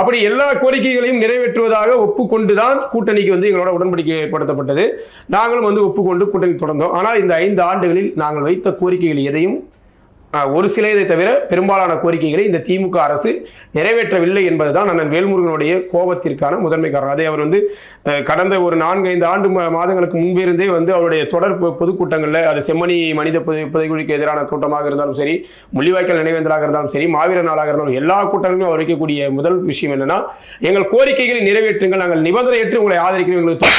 அப்படி எல்லா கோரிக்கைகளையும் நிறைவேற்றுவதாக ஒப்புக்கொண்டுதான் கூட்டணிக்கு வந்து எங்களோட உடன்படிக்கை ஏற்படுத்தப்பட்டது. நாங்களும் வந்து ஒப்புக்கொண்டு கூட்டணி தொடர்ந்தோம். ஆனால் இந்த 5 ஆண்டுகளில் நாங்கள் வைத்த கோரிக்கைகள் எதையும் ஒரு சிலதை தவிர பெரும்பாலான கோரிக்கைகளை இந்த திமுக அரசு நிறைவேற்றவில்லை என்பதுதான் அண்ணன் வேல்முருகனுடைய கோபத்திற்கான முதன்மை காரணம். அதை அவர் வந்து கடந்த ஒரு 4-5 மாதங்களுக்கு முன்பிருந்தே வந்து அவருடைய தொடர் பொதுக்கூட்டங்களில், அது செம்மணி மனித புதைகுழிக்கு எதிரான கூட்டமாக இருந்தாலும் சரி, முள்ளிவாய்க்கால் நினைவேந்தலாக இருந்தாலும் சரி, மாவீரர் நாளாக இருந்தாலும் எல்லா கூட்டங்களிலும் அவர் வைக்கக்கூடிய முதல் விஷயம் என்னன்னா, எங்கள் கோரிக்கைகளை நிறைவேற்றுங்கள், நாங்கள் நிபந்தனையற்று உங்களை ஆதரிக்கிறோம், எங்களுக்கு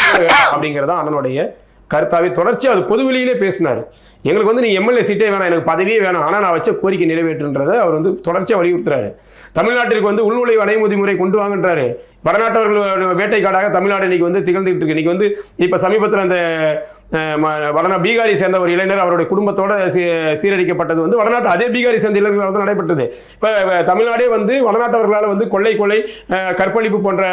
அப்படிங்கிறதா அண்ணனுடைய கருத்தாவே தொடர்ச்சி. அது பொதுவெளியிலே பேசினார். எங்களுக்கு வந்து நீங்க எம்எல்ஏ சீட்டே வேணாம், எனக்கு பதவியே வேணாம், ஆனால் நான் வச்ச கோரிக்கை நிறைவேற்றுன்றதை அவர் வந்து தொடர்ச்சியாக வலியுறுத்துறாரு. தமிழ்நாட்டிற்கு வந்து உள்நுழைவு அடைமுறை முறை கொண்டு வாங்கன்றாரு. வடநாட்டவர்கள் வேட்டைக்காடாக தமிழ்நாடு இன்னைக்கு வந்து திகழ்ந்துட்டு இருக்கு. இன்னைக்கு வந்து இப்ப சமீபத்தில் அந்த பீகாரை சேர்ந்த ஒரு இளைஞர் அவருடைய குடும்பத்தோட சீரழிக்கப்பட்டது வந்து வடநாட்டு அதே பீகாரை சேர்ந்த இளைஞர்களால் வந்து நடைபெற்றது. இப்ப தமிழ்நாடே வந்து வடநாட்டவர்களால் வந்து கொலை, கற்பழிப்பு போன்ற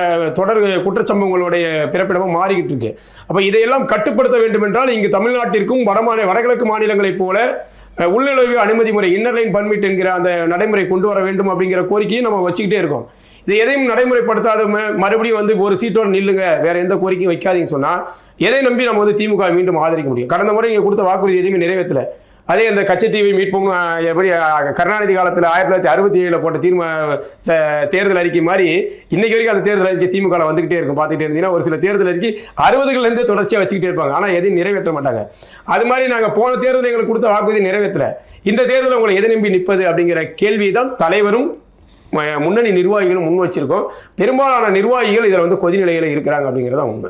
தொடர் குற்றச்சம்பவங்களுடைய பிறப்பிடமும் மாறிக்கிட்டு இருக்கு. அப்ப இதையெல்லாம் கட்டுப்படுத்த வேண்டும் என்றால் இங்கு தமிழ்நாட்டிற்கும் வடகிழக்கு மாநிலங்களைப் போல உள்நுழைவு அனுமதி முறை, இன்னர் லைன் பர்மிட் என்கிற அந்த நடைமுறை கொண்டு வர வேண்டும் அப்படிங்கிற கோரிக்கையை நம்ம வச்சுக்கிட்டே இருக்கோம். இது எதையும் நடைமுறைப்படுத்தாத மறுபடியும் வந்து ஒரு சீட்டோட நில்லுங்க, வேற எந்த கோரிக்கையும் வைக்காதீங்கன்னு சொன்னா எதை நம்பி நம்ம வந்து திமுக மீண்டும் ஆதரிக்க முடியும்? கடந்த முறை இங்க கொடுத்த வாக்குறுதி எதையுமே நிறைவேற்றல. அதே அந்த கச்சத்தீவை மீட்போம் எப்படி கருணாநிதி காலத்தில் 1967 போட்ட தேர்தல் அறிக்கை மாதிரி இன்னைக்கு வரைக்கும் அந்த தேர்தல் அறிக்கை திமுக வந்துகிட்டே இருக்கும். பார்த்துட்டே இருந்தீங்கன்னா ஒரு சில தேர்தல் அறிக்கை 60களிலிருந்து தொடர்ச்சியாக வச்சுக்கிட்டே இருப்பாங்க, ஆனால் எதையும் நிறைவேற்ற மாட்டாங்க. அது மாதிரி நாங்கள் போன தேர்தல் எங்களுக்கு கொடுத்த வாக்குறுதி நிறைவேற்றல, இந்த தேர்தலில் உங்களை எதை நம்பி நிற்பது அப்படிங்கிற கேள்வியை தான் தலைவரும் முன்னணி நிர்வாகிகளும் முன் வச்சிருக்கோம். பெரும்பாலான நிர்வாகிகள் இதில் வந்து கொதிநிலையில் இருக்கிறாங்க அப்படிங்கிறத உண்மை.